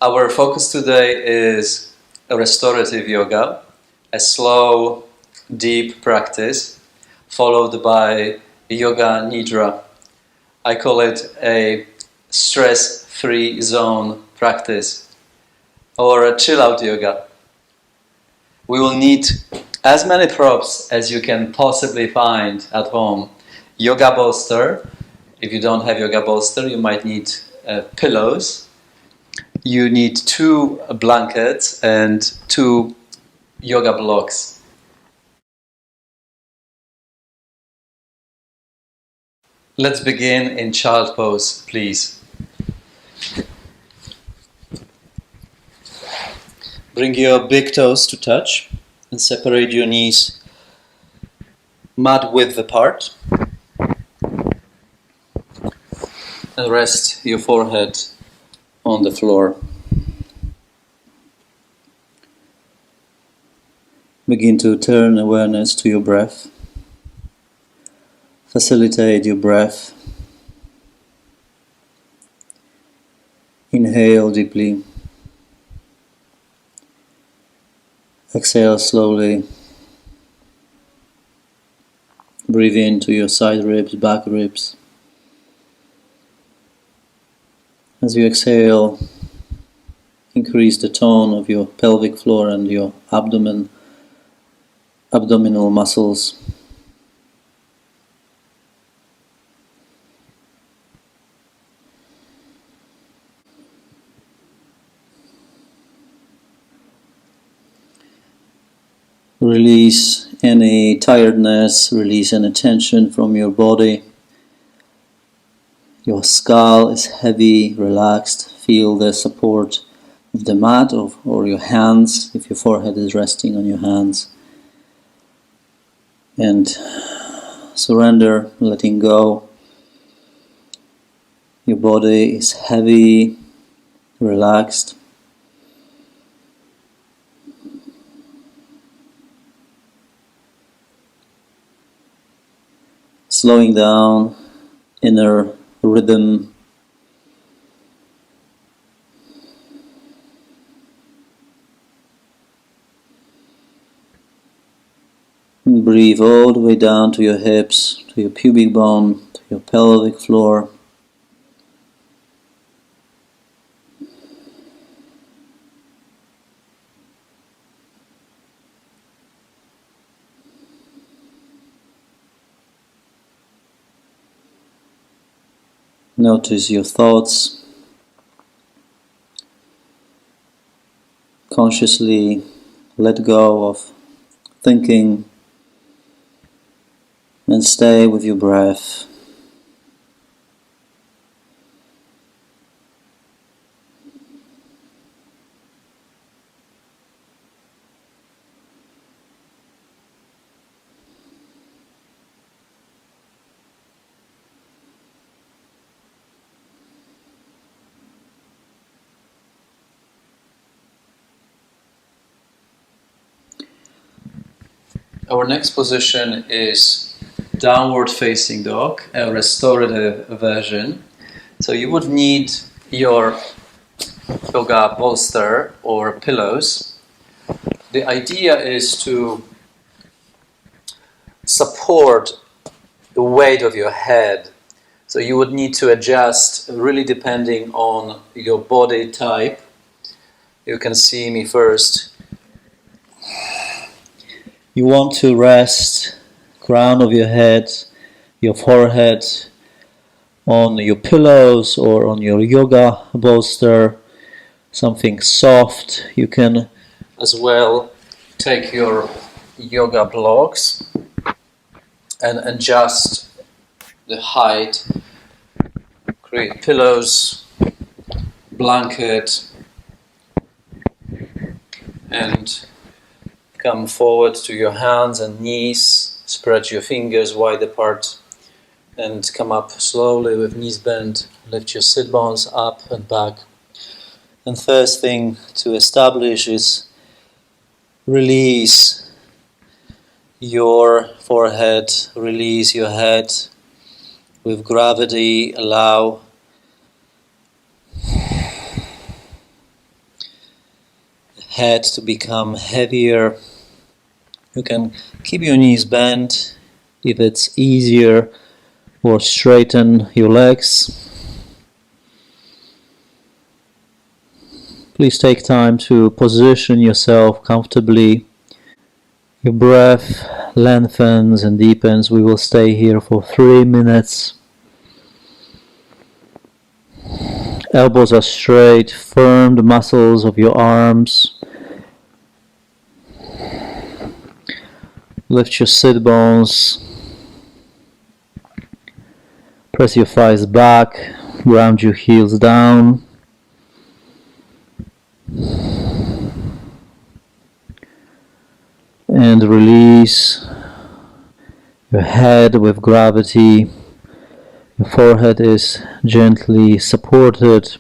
Our focus today is restorative yoga, a slow, deep practice, followed by yoga nidra. I call it a stress-free zone practice, or a chill-out yoga. We will need as many props as you can possibly find at home. Yoga bolster. If you don't have yoga bolster, you might need pillows. You need 2 blankets and 2 yoga blocks. Let's begin in child pose, please. Bring your big toes to touch and separate your knees mat width apart. And rest your forehead on the floor. Begin to turn awareness to your breath. Facilitate your breath. Inhale deeply. Exhale slowly. Breathe into your side ribs, back ribs. As you exhale, increase the tone of your pelvic floor and your abdominal muscles. Release any tiredness, release any tension from your body. Your skull is heavy, relaxed. Feel the support of the mat or your hands, if your forehead is resting on your hands. And surrender, letting go. Your body is heavy, relaxed. Slowing down, inner rhythm. And breathe all the way down to your hips, to your pubic bone, to your pelvic floor. Notice your thoughts. Consciously let go of thinking and stay with your breath. Our next position is downward facing dog, a restorative version. So you would need your yoga bolster or pillows. The idea is to support the weight of your head. So you would need to adjust really depending on your body type. You can see me first. You want to rest crown of your head, your forehead on your pillows or on your yoga bolster, something soft. You can as well take your yoga blocks and adjust the height, create pillows, blanket, and come forward to your hands and knees, spread your fingers wide apart and come up slowly with knees bent, lift your sit bones up and back. And first thing to establish is release your forehead, release your head with gravity, allow head to become heavier. You can keep your knees bent if it's easier, or straighten your legs. Please take time to position yourself comfortably. Your breath lengthens and deepens. We will stay here for 3 minutes. Elbows are straight, firm the muscles of your arms. Lift your sit bones. Press your thighs back, ground your heels down. And release your head with gravity. Your forehead is gently supported.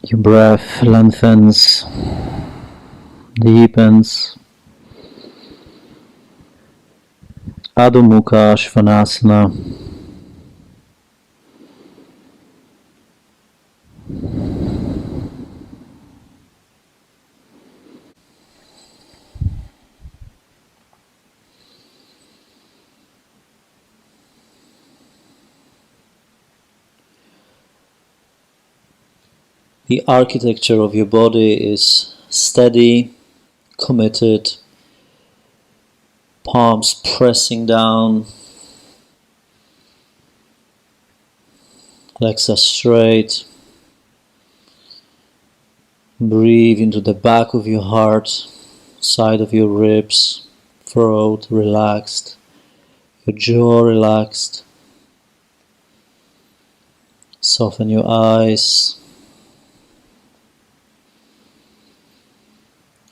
Your breath lengthens, deepens. Adho Mukha Svanasana. The architecture of your body is steady, committed, palms pressing down, legs are straight. Breathe into the back of your heart, side of your ribs, throat relaxed, your jaw relaxed. Soften your eyes.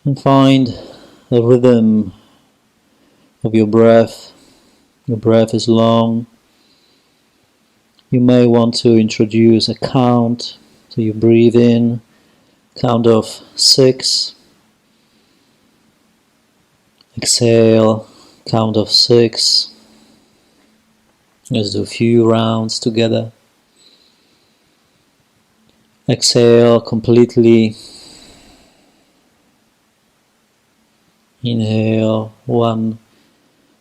And find the rhythm of your breath. Your breath is long. You may want to introduce a count. So you breathe in, count of 6. Exhale, count of 6. Let's do a few rounds together. Exhale completely. Inhale, 1,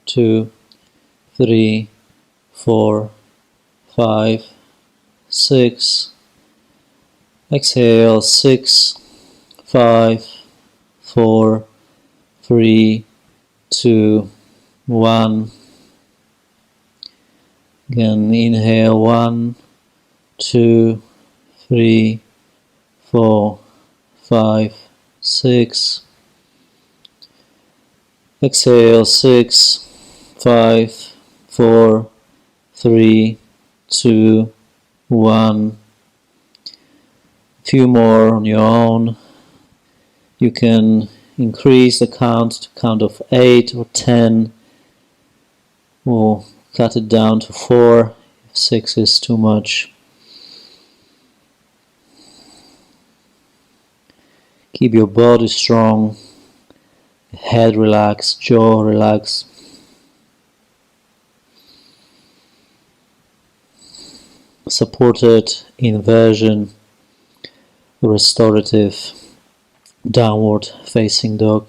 2, 3, 4, 5, 6. Exhale, 6, 5, 4, 3, 2, 1. Again, inhale, 1, 2, 3, 4, 5, 6. Exhale, 6, 5, 4, 3, 2, 1. A few more on your own. You can increase the count to count of 8 or 10, or cut it down to 4 if 6 is too much. Keep your body strong, head relaxed, jaw relaxed. Supported inversion, restorative, downward facing dog.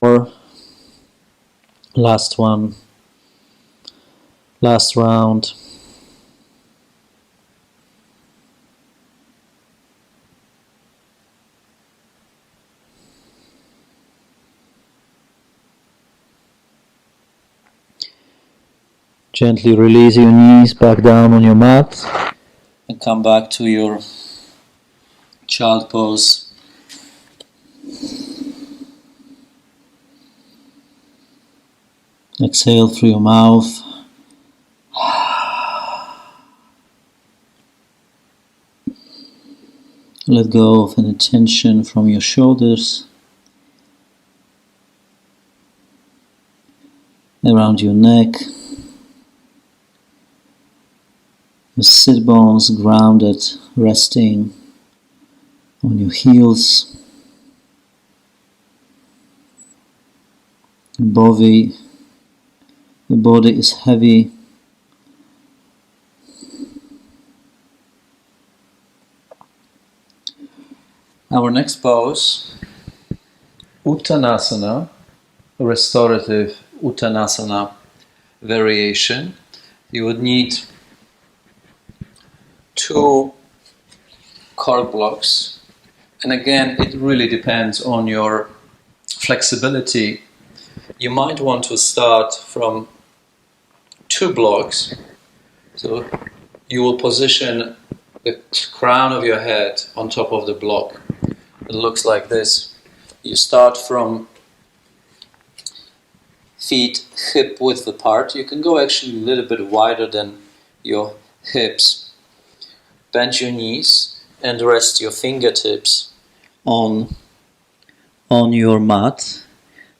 Or last one, last round. Gently release your knees back down on your mat and come back to your child pose. Exhale through your mouth. Let go of any tension from your shoulders, around your neck, your sit bones grounded, resting on your heels, your body is heavy. Our next pose, Uttanasana, restorative Uttanasana variation. You would need 2 cork blocks, and again it really depends on your flexibility. You might want to start from 2 blocks, so you will position the crown of your head on top of the block. It looks like this. You start from feet hip width apart. You can go actually a little bit wider than your hips. Bend your knees and rest your fingertips on your mat.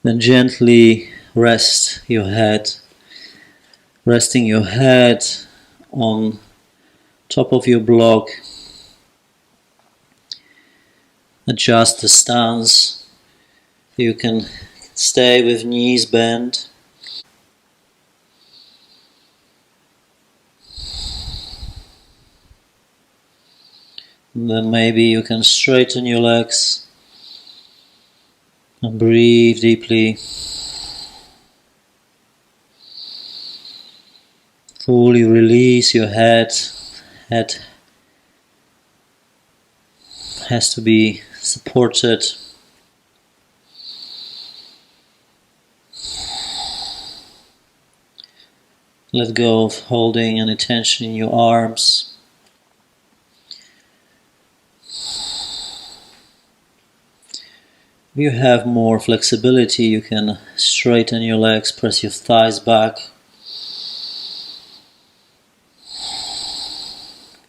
Then gently rest your head, resting your head on top of your block. Adjust the stance. You can stay with knees bent. And then maybe you can straighten your legs and breathe deeply. Fully release your head. Head has to be supported. Let go of holding any tension in your arms. If you have more flexibility, you can straighten your legs, press your thighs back.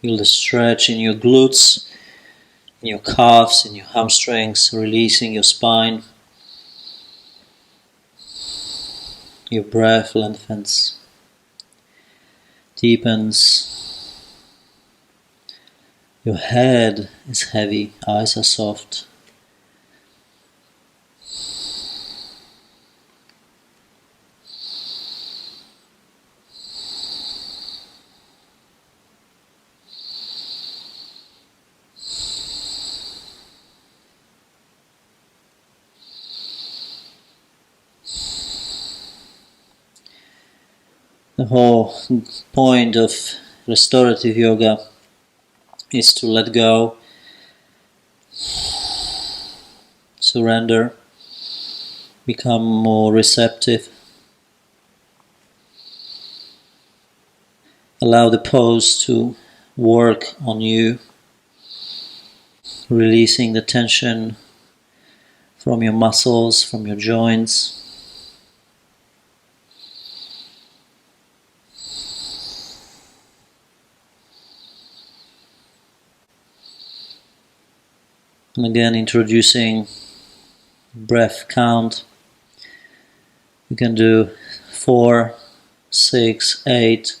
Feel the stretch in your glutes, in your calves, in your hamstrings, releasing your spine. Your breath lengthens, deepens. Your head is heavy, eyes are soft. The whole point of restorative yoga is to let go, surrender, become more receptive. Allow the pose to work on you, releasing the tension from your muscles, from your joints. And again, introducing breath count. You can do 4, 6, 8.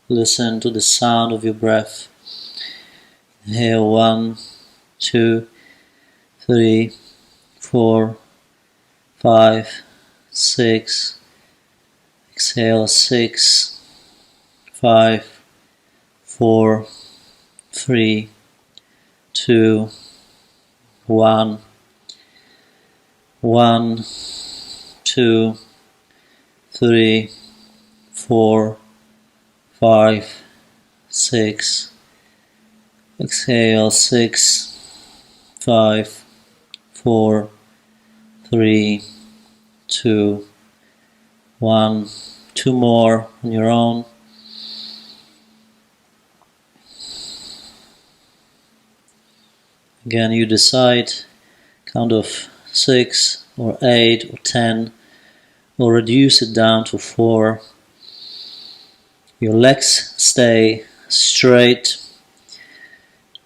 Listen to the sound of your breath. Inhale 1, 2, 3, 4, 5, 6. Exhale 6, 5, 4, 3, 2, 1. 1, 2, 3, 4, 5, 6. Exhale 6, 5, 4, 3, 2, 1. 2 more on your own. Again, you decide, count of 6 or 8 or 10, or reduce it down to 4. Your legs stay straight.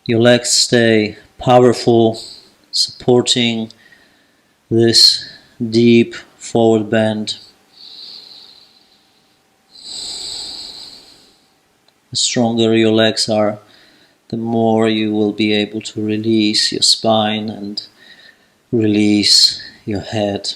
Your legs stay powerful, supporting this deep forward bend. The stronger your legs are, the more you will be able to release your spine and release your head.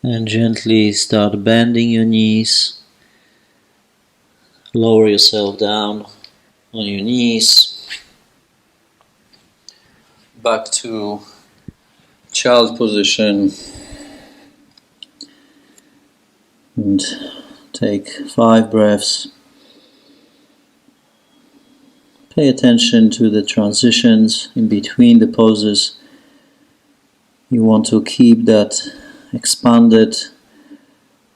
And gently start bending your knees. Lower yourself down on your knees. Back to child position. And take 5 breaths. Pay attention to the transitions in between the poses. You want to keep that expanded,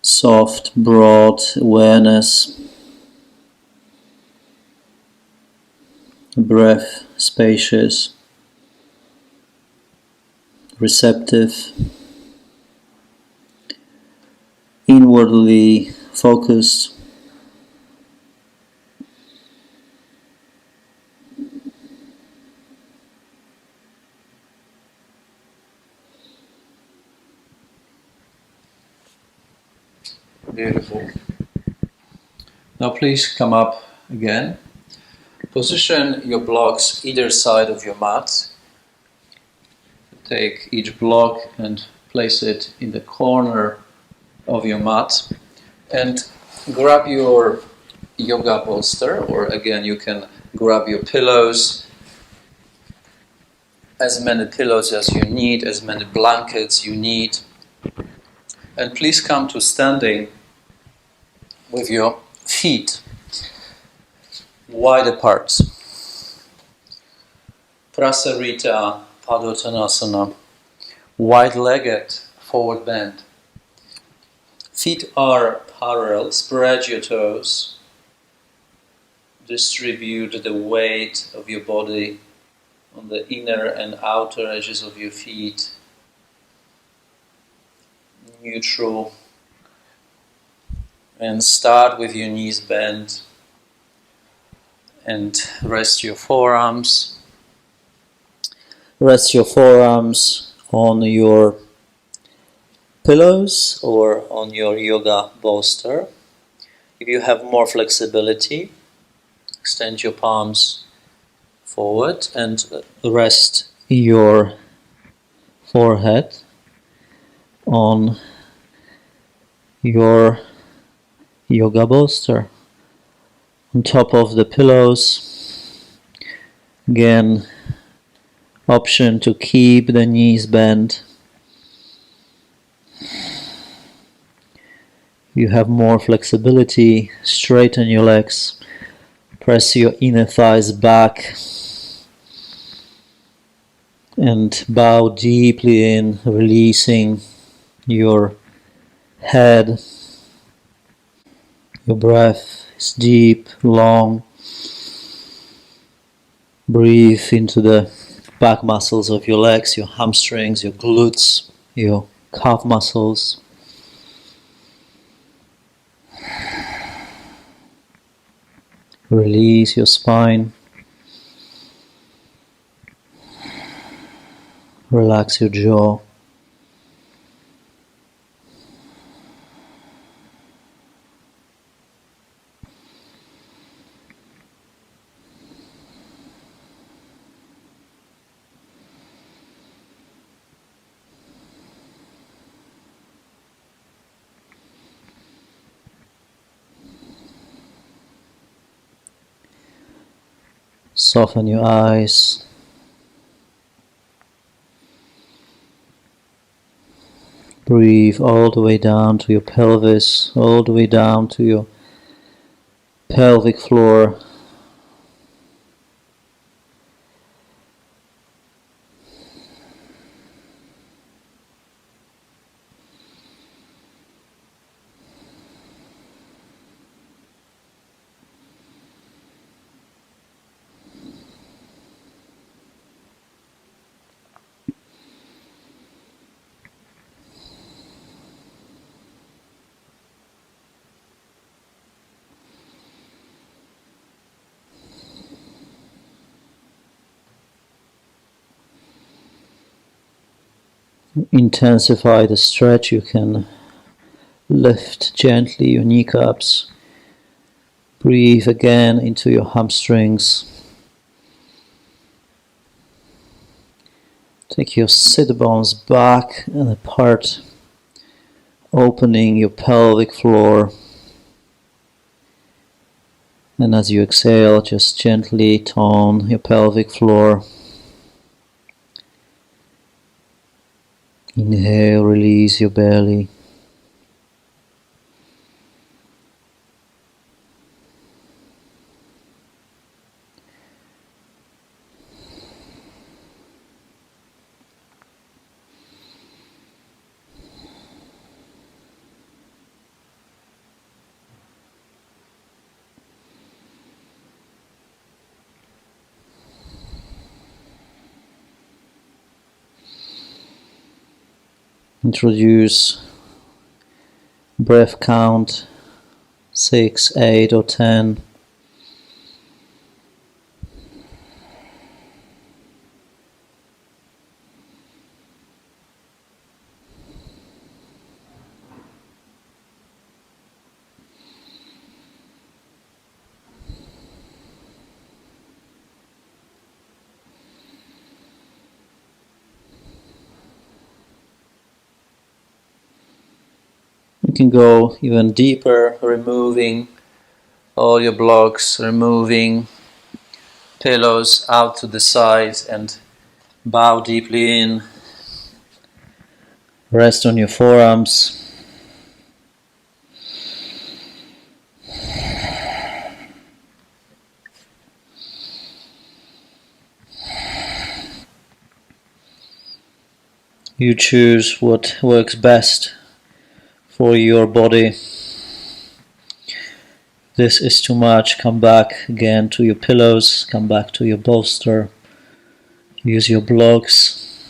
soft, broad awareness. Breath spacious, receptive, inwardly focused. Beautiful. Now please come up again. Position your blocks either side of your mat. Take each block and place it in the corner of your mat. And grab your yoga bolster, or again you can grab your pillows. As many pillows as you need, as many blankets you need. And please come to standing with your feet wide apart. Prasarita Padottanasana, wide-legged forward bend. Feet are parallel, spread your toes. Distribute the weight of your body on the inner and outer edges of your feet. Neutral. And start with your knees bent. And rest your forearms. Rest your forearms on your pillows or on your yoga bolster. If you have more flexibility, extend your palms forward and rest your forehead on your yoga bolster. On top of the pillows, again, option to keep the knees bent. You have more flexibility, straighten your legs, press your inner thighs back and bow deeply in, releasing your head. Your breath is deep, long. Breathe into the back muscles of your legs, your hamstrings, your glutes, your calf muscles. Release your spine. Relax your jaw. Soften your eyes. Breathe all the way down to your pelvis, all the way down to your pelvic floor. Intensify the stretch. You can lift gently your kneecaps. Breathe again into your hamstrings. Take your sit bones back and apart, opening your pelvic floor. And as you exhale, just gently tone your pelvic floor. Inhale, release your belly. Introduce breath count 6, 8 or 10. You can go even deeper, removing all your blocks, removing pillows out to the sides and bow deeply in. Rest on your forearms. You choose what works best for your body. This is too much. Come back again to your pillows. Come back to your bolster. Use your blocks.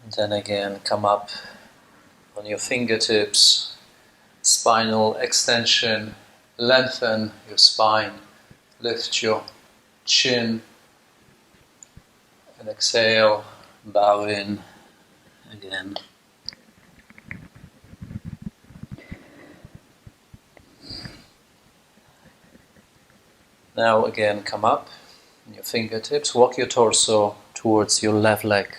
And then again, come up on your fingertips. Spinal extension. Lengthen your spine. Lift your chin. And exhale. Bow in again. Now again, come up on your fingertips, walk your torso towards your left leg.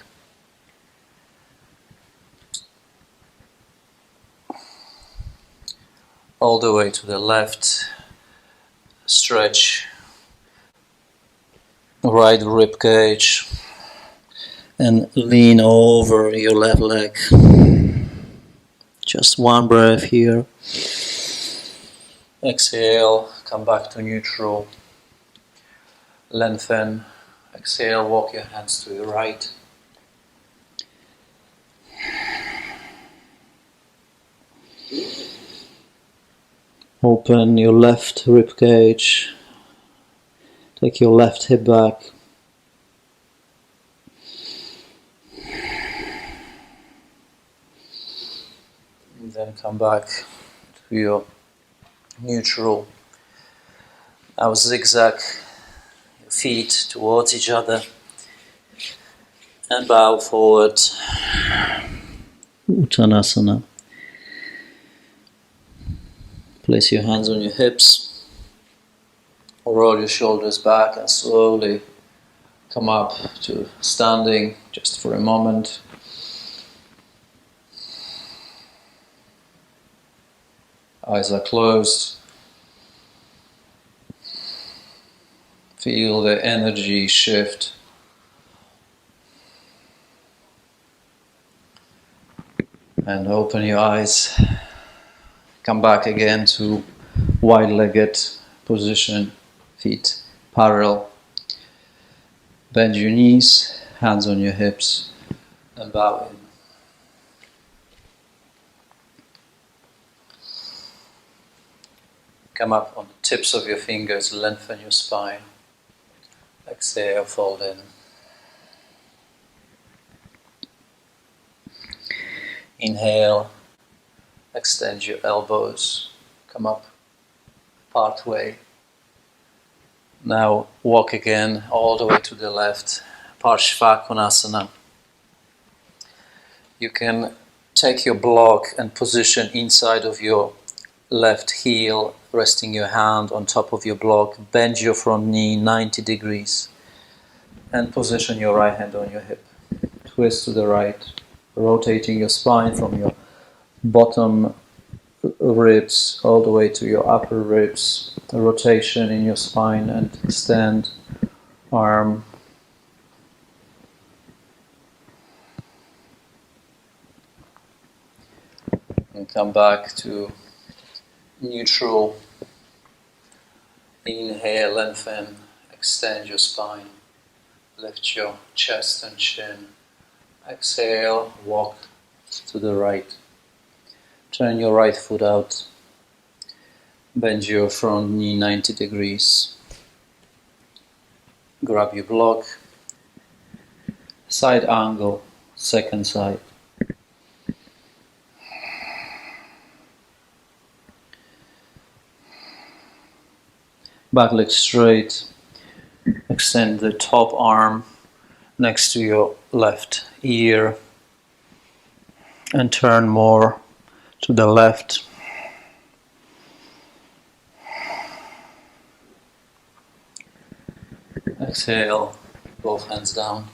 All the way to the left, stretch right rib cage and lean over your left leg. Just one breath here. Exhale, come back to neutral. Lengthen. Exhale, walk your hands to the right. Open your left rib cage. Take your left hip back. And then come back to your neutral. Now zigzag your feet towards each other and bow forward. Uttanasana. Place your hands on your hips. Roll your shoulders back and slowly come up to standing just for a moment. Eyes are closed. Feel the energy shift. And open your eyes. Come back again to wide-legged position, feet parallel. Bend your knees, hands on your hips, and bow in. Come up on the tips of your fingers, lengthen your spine. Exhale, fold in. Inhale, extend your elbows, come up part way. Now walk again all the way to the left, Parshvakonasana. You can take your block and position inside of your left heel, resting your hand on top of your block. Bend your front knee 90 degrees and position your right hand on your hip. Twist to the right, rotating your spine from your bottom ribs all the way to your upper ribs. A rotation in your spine, and extend arm. And come back to neutral. Inhale, lengthen, extend your spine, lift your chest and chin. Exhale, walk to the right. Turn your right foot out. Bend your front knee 90 degrees. Grab your block. Side angle, second side. Back leg straight. Extend the top arm next to your left ear and turn more to the left. Exhale, both hands down.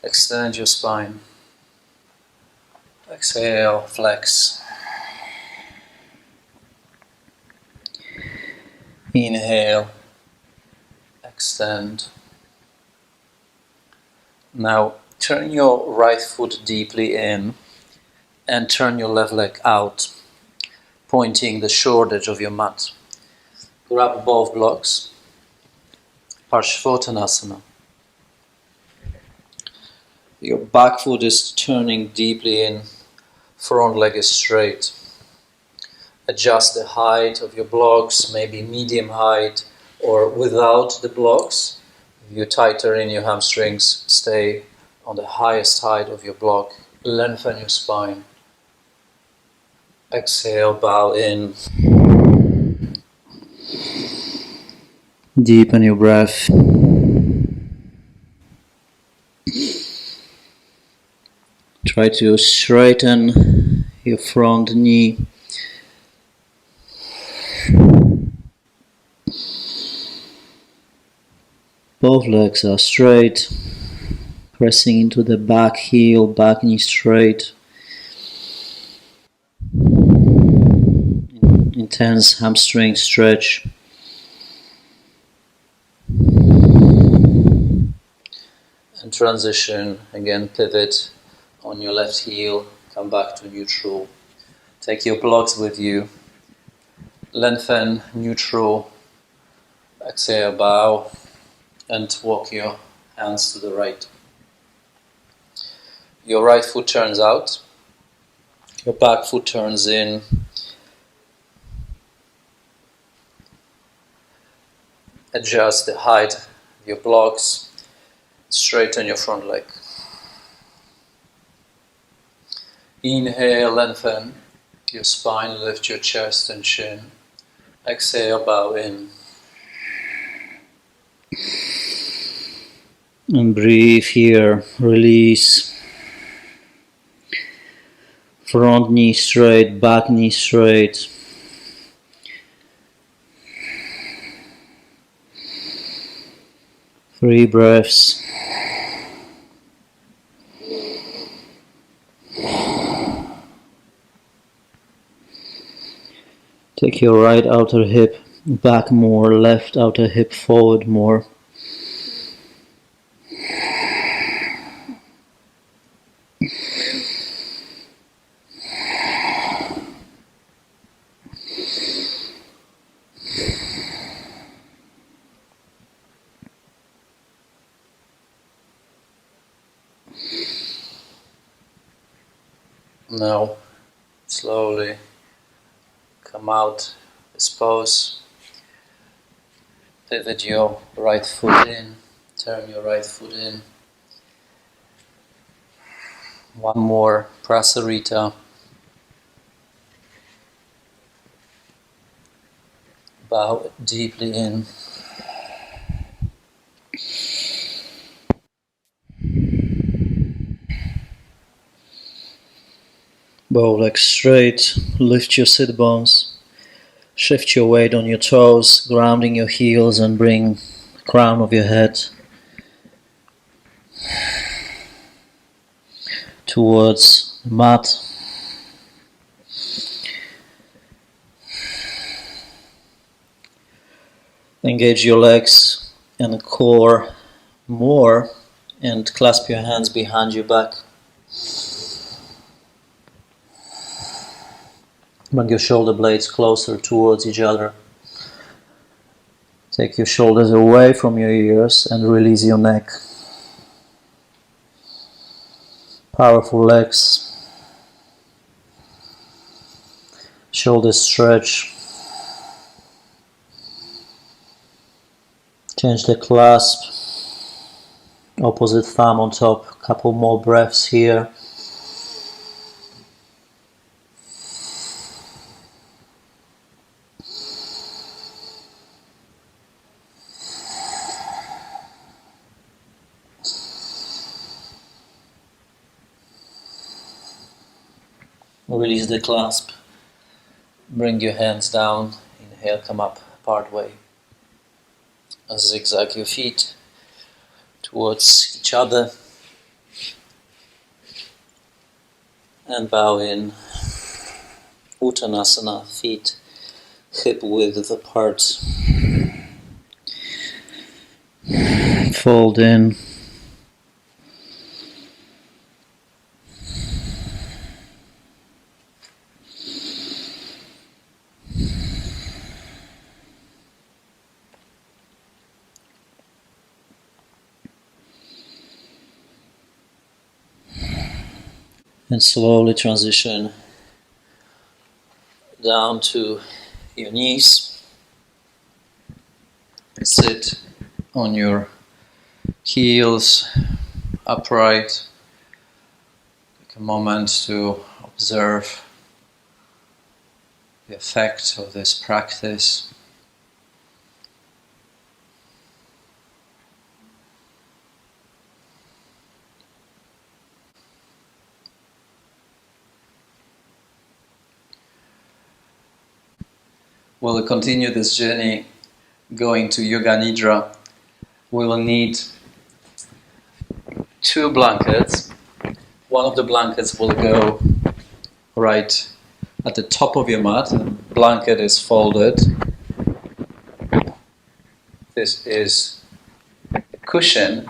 Extend your spine. Exhale, flex. Inhale, extend. Now turn your right foot deeply in and turn your left leg out, pointing the short edge of your mat. Grab both blocks, Parshvottanasana. Your back foot is turning deeply in, front leg is straight. Adjust the height of your blocks, maybe medium height or without the blocks. If you're tighter in your hamstrings, stay on the highest height of your block. Lengthen your spine. Exhale, bow in. Deepen your breath. Try to straighten your front knee. Both legs are straight. Pressing into the back heel, back knee straight. Intense hamstring stretch. And transition, again pivot on your left heel, come back to neutral. Take your blocks with you. Lengthen, neutral. Exhale, bow. And walk your hands to the right. Your right foot turns out. Your back foot turns in. Adjust the height of your blocks. Straighten your front leg. Inhale, lengthen your spine, lift your chest and chin. Exhale, bow in. And breathe here, release. Front knee straight, back knee straight. Three breaths. Take your right outer hip back more, left outer hip forward more. Now, slowly come out this pose. Pivot your right foot in, turn your right foot in. One more prasarita. Bow deeply in. Bow legs straight, lift your sit bones, shift your weight on your toes, grounding your heels and bring the crown of your head towards the mat. Engage your legs and the core more and clasp your hands behind your back. Bring your shoulder blades closer towards each other. Take your shoulders away from your ears and release your neck. Powerful legs. Shoulders stretch. Change the clasp. Opposite thumb on top. Couple more breaths here. Release the clasp. Bring your hands down. Inhale, come up part way. Zigzag your feet towards each other. And bow in. Uttanasana, feet hip width apart. Fold in. And slowly transition down to your knees. Sit on your heels upright. Take a moment to observe the effect of this practice. We'll continue this journey going to Yoga Nidra. We will need 2 blankets. One of the blankets will go right at the top of your mat. The blanket is folded. This is a cushion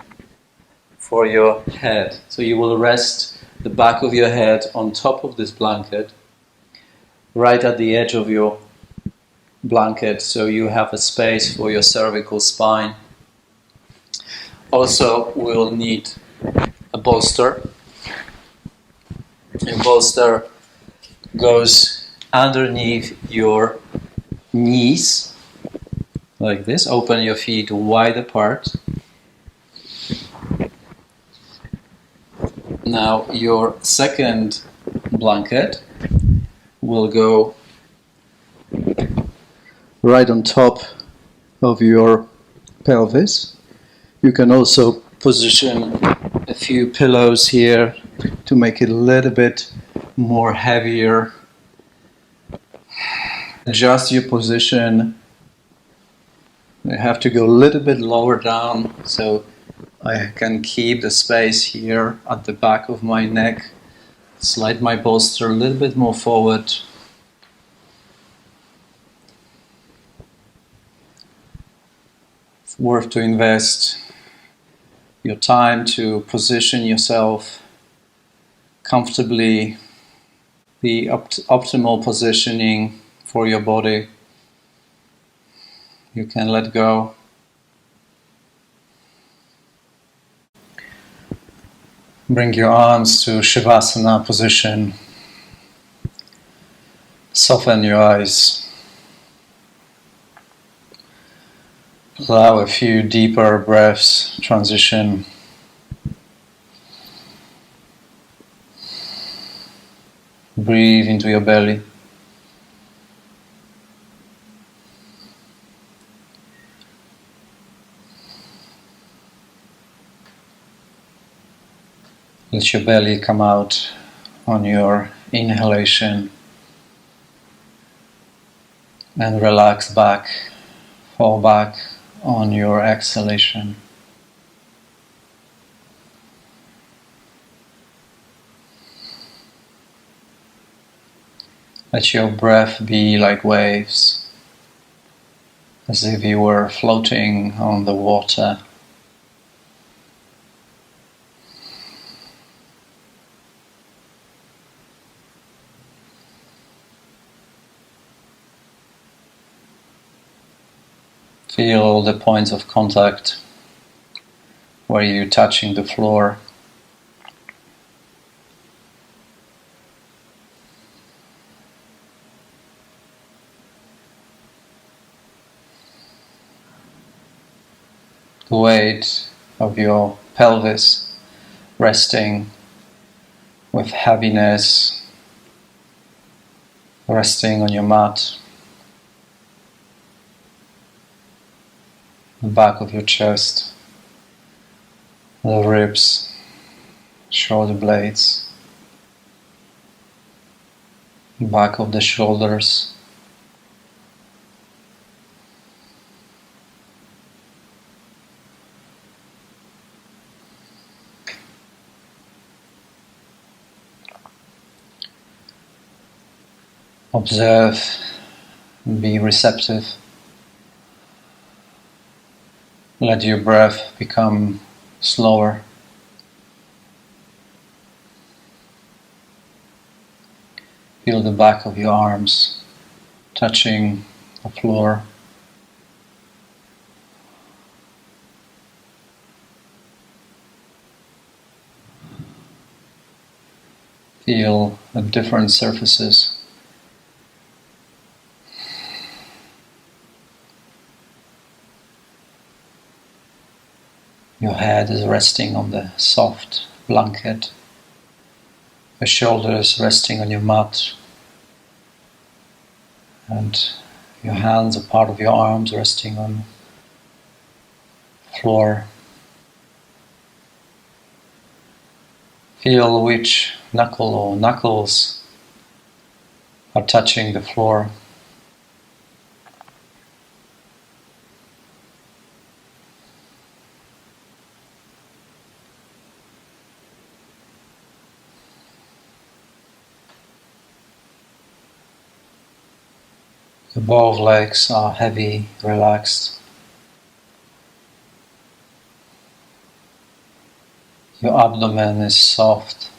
for your head. So you will rest the back of your head on top of this blanket, right at the edge of your blanket, so you have a space for your cervical spine. Also, we'll need a bolster. Your bolster goes underneath your knees, like this. Open your feet wide apart. Now, your second blanket will go right on top of your pelvis. You can also position a few pillows here to make it a little bit more heavier. Adjust your position. I have to go a little bit lower down so I can keep the space here at the back of my neck. Slide my bolster a little bit more forward. worth to invest your time to position yourself comfortably, the optimal positioning for your body. You can let go. Bring your arms to Shavasana position. Soften your eyes. Allow a few deeper breaths transition. Breathe into your belly. Let your belly come out on your inhalation and relax back, fall back on your exhalation. Let your breath be like waves, as if you were floating on the water. Feel all the points of contact where you're touching the floor. The weight of your pelvis resting with heaviness, resting on your mat. The back of your chest, the ribs, shoulder blades, back of the shoulders. Observe and be receptive. Let your breath become slower. Feel the back of your arms touching the floor. Feel the different surfaces. Your head is resting on the soft blanket. Your shoulders resting on your mat. And your hands are part of your arms resting on the floor. Feel which knuckle or knuckles are touching the floor. Both legs are heavy, relaxed. Your abdomen is soft.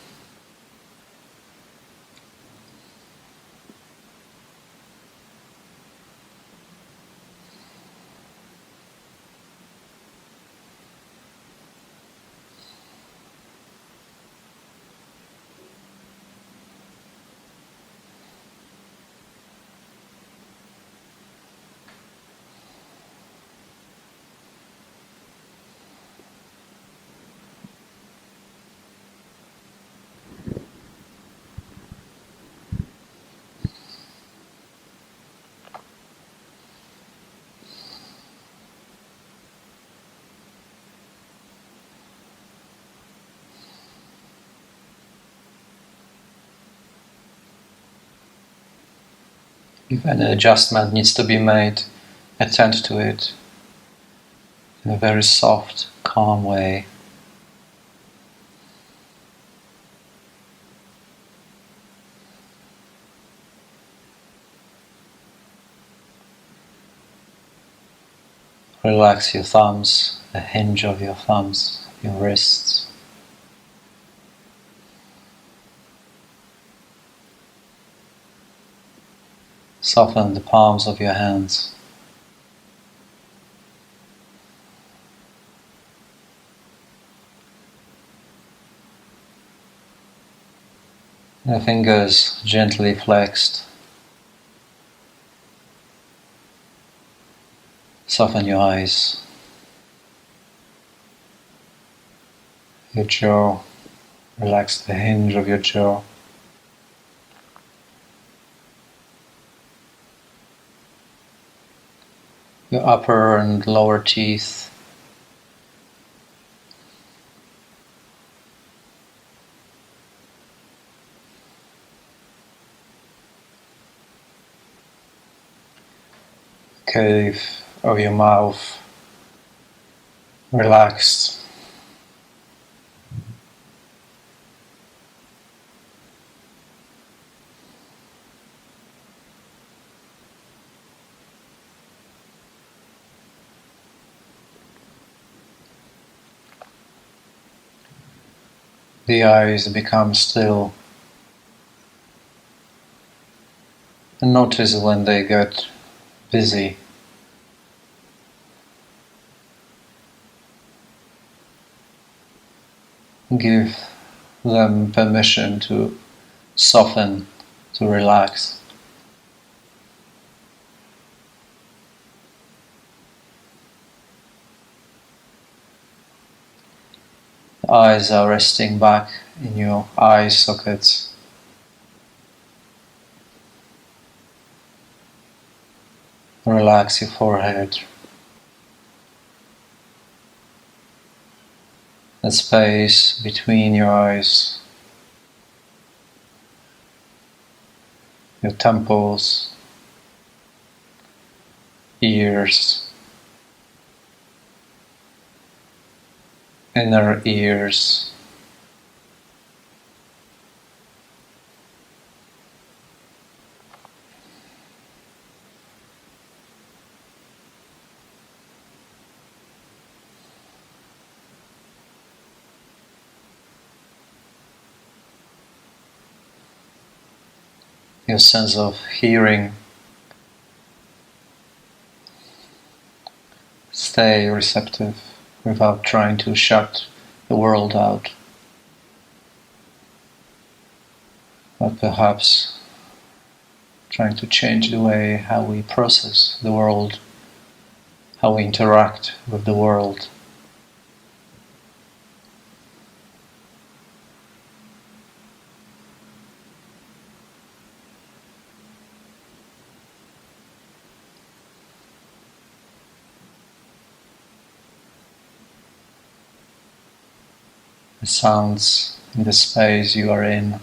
If any adjustment needs to be made, attend to it in a very soft, calm way. Relax your thumbs, the hinge of your thumbs, your wrists. Soften the palms of your hands. The fingers gently flexed. Soften your eyes, your jaw. Relax the hinge of your jaw. Your upper and lower teeth. Cave of your mouth relaxed. The eyes become still. And notice when they get busy. Give them permission to soften, to relax. The eyes are resting back in your eye sockets. Relax your forehead. The space between your eyes, your temples, ears, inner ears. Your sense of hearing. Stay receptive without trying to shut the world out, but perhaps trying to change the way how we process the world, how we interact with the world. The sounds in the space you are in.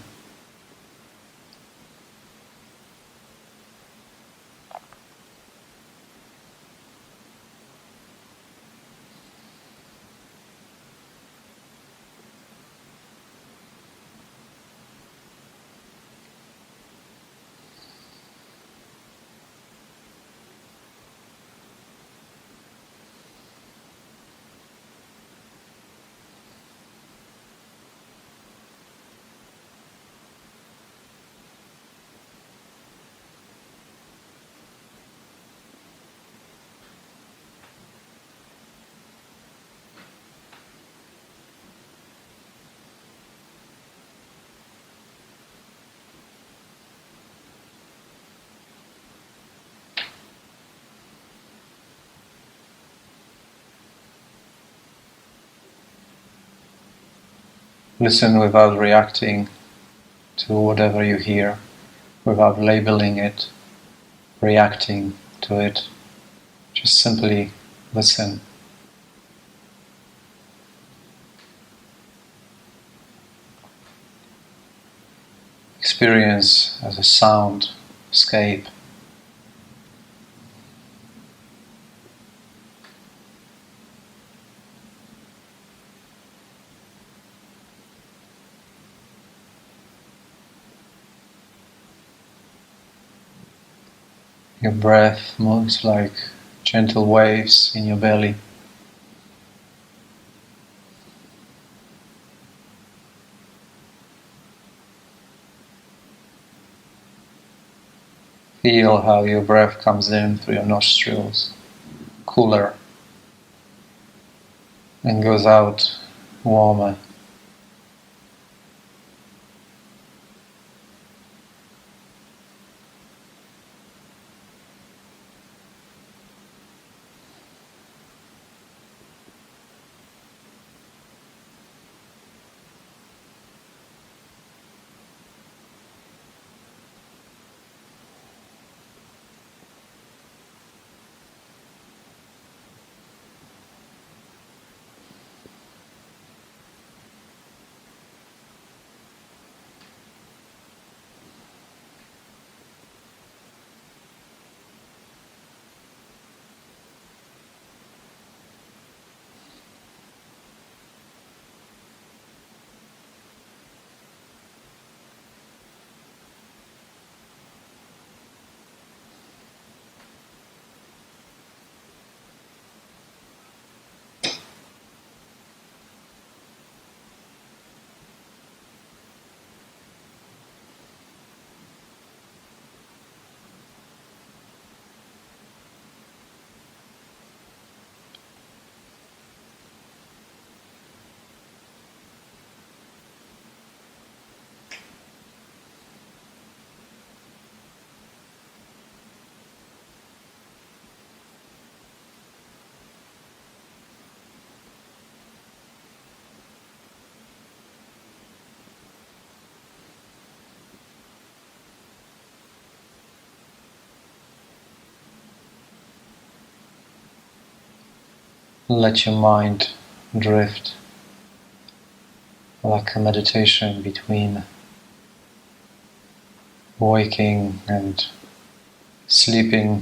Listen without reacting to whatever you hear, without labeling it, reacting to it. Just simply listen. Experience as a sound escape. Your breath moves like gentle waves in your belly. Feel how your breath comes in through your nostrils, cooler, and goes out warmer. Let your mind drift like a meditation between waking and sleeping.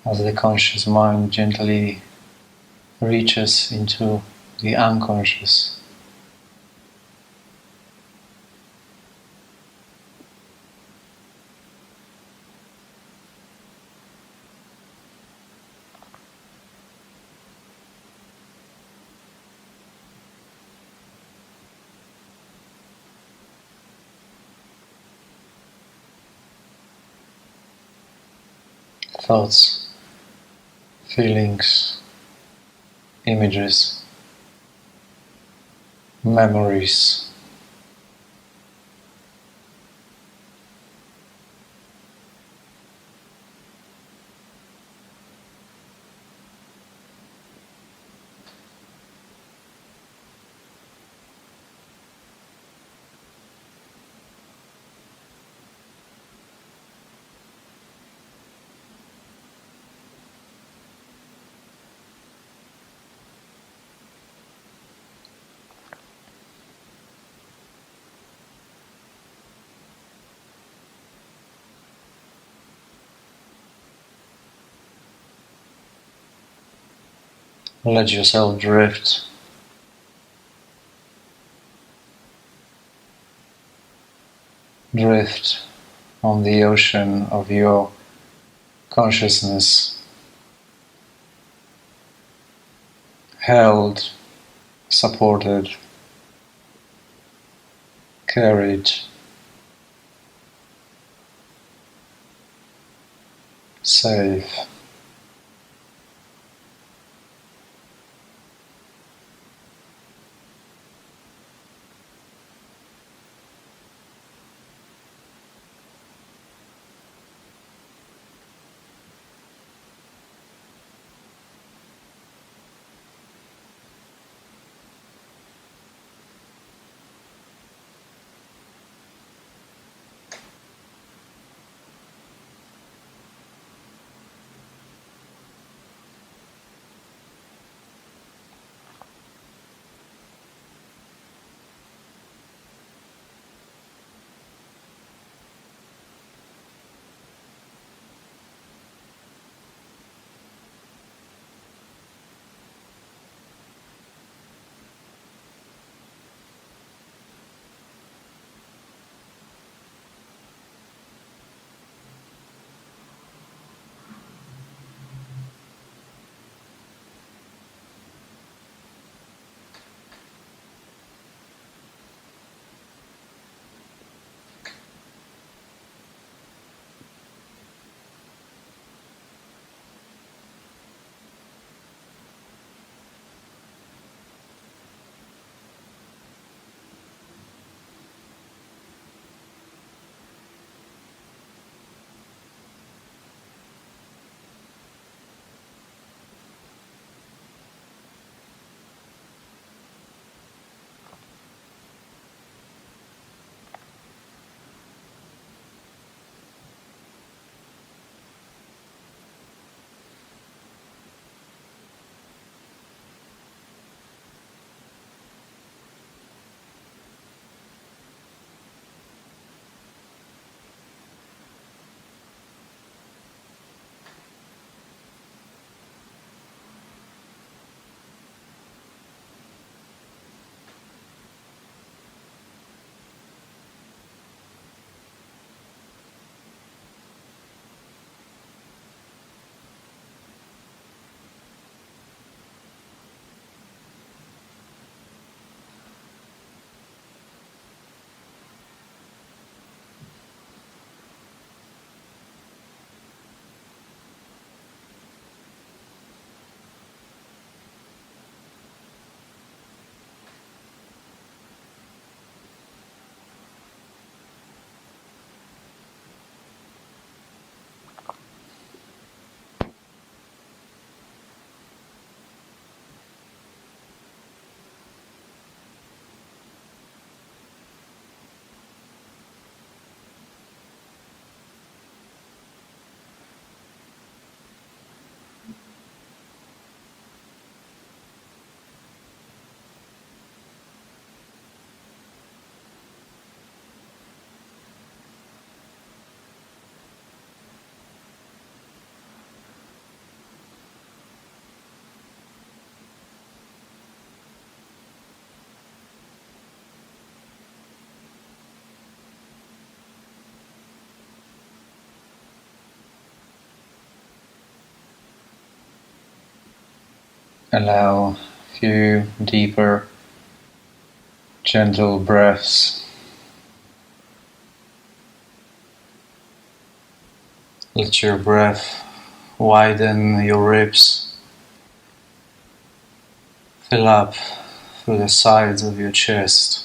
As the conscious mind gently reaches into the unconscious. Thoughts, feelings, images, memories. Let yourself drift on the ocean of your consciousness, held, supported, carried, safe. Allow a few deeper, gentle breaths. Let your breath widen your ribs, fill up through the sides of your chest.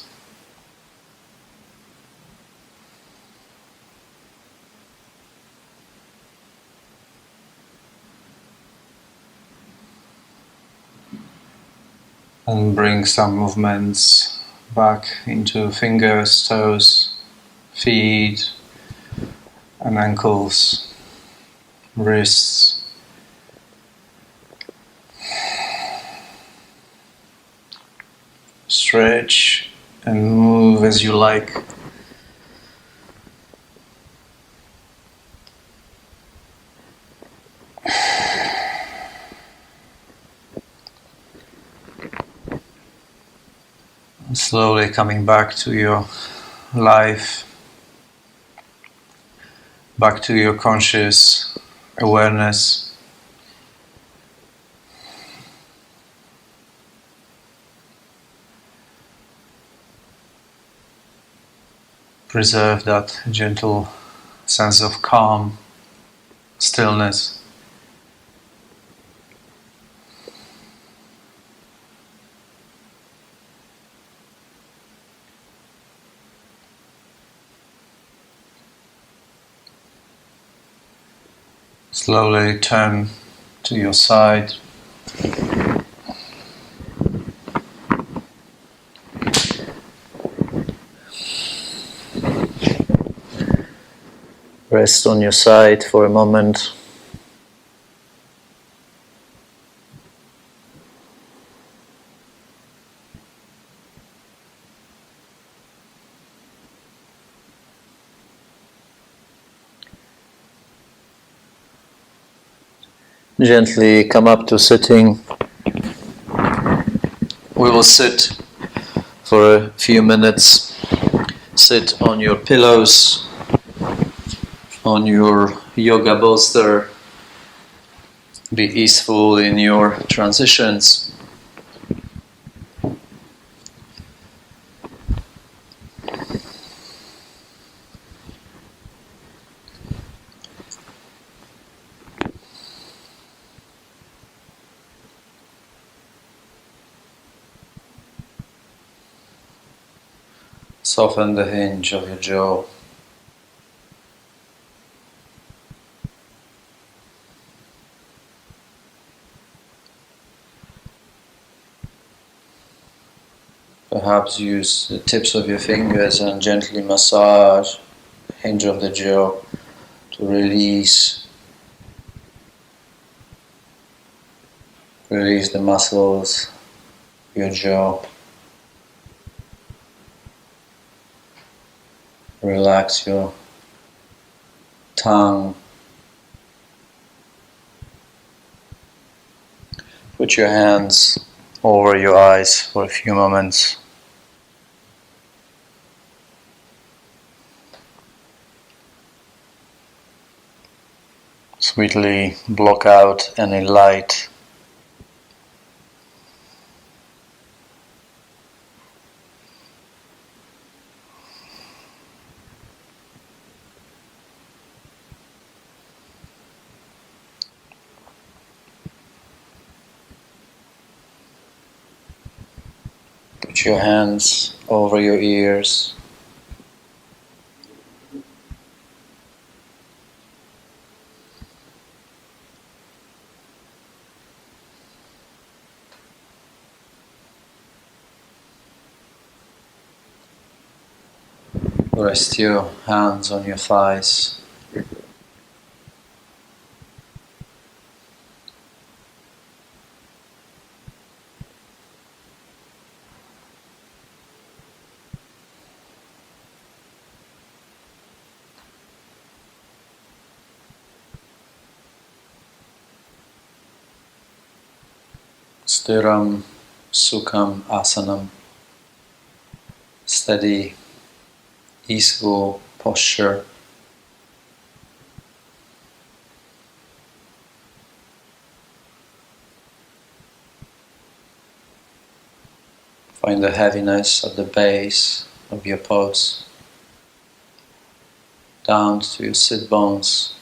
And bring some movements back into fingers, toes, feet and ankles, wrists. Stretch and move as you like. Slowly coming back to your life, back to your conscious awareness. Preserve that gentle sense of calm, stillness. Slowly turn to your side. Rest on your side for a moment. Gently come up to sitting. We will sit for a few minutes. Sit on your pillows, on your yoga bolster. Be easeful in your transitions. Soften the hinge of your jaw. Perhaps use the tips of your fingers and gently massage the hinge of the jaw to release the muscles of your jaw. Relax your tongue. Put your hands over your eyes for a few moments. Sweetly block out any light. Put your hands over your ears. Rest your hands on your thighs. Stiram Sukham Asanam. Steady, easeful posture. Find the heaviness at the base of your pose, down to your sit bones.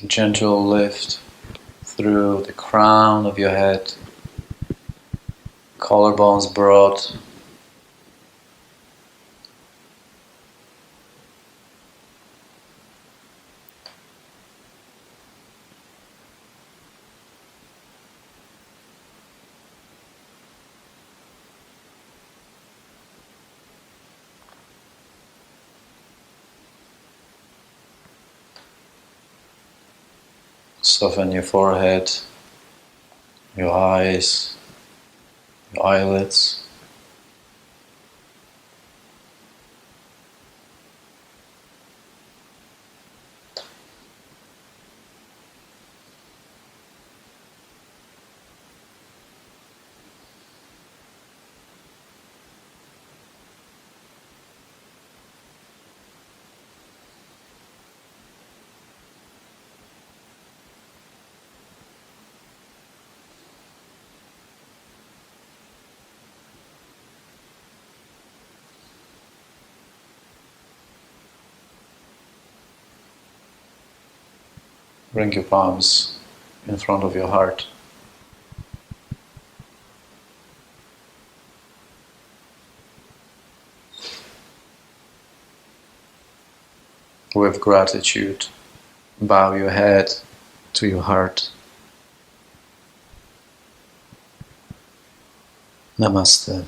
Gentle lift through the crown of your head, collarbones broad. Soften your forehead, your eyes, your eyelids. Bring your palms in front of your heart. With gratitude, bow your head to your heart. Namaste.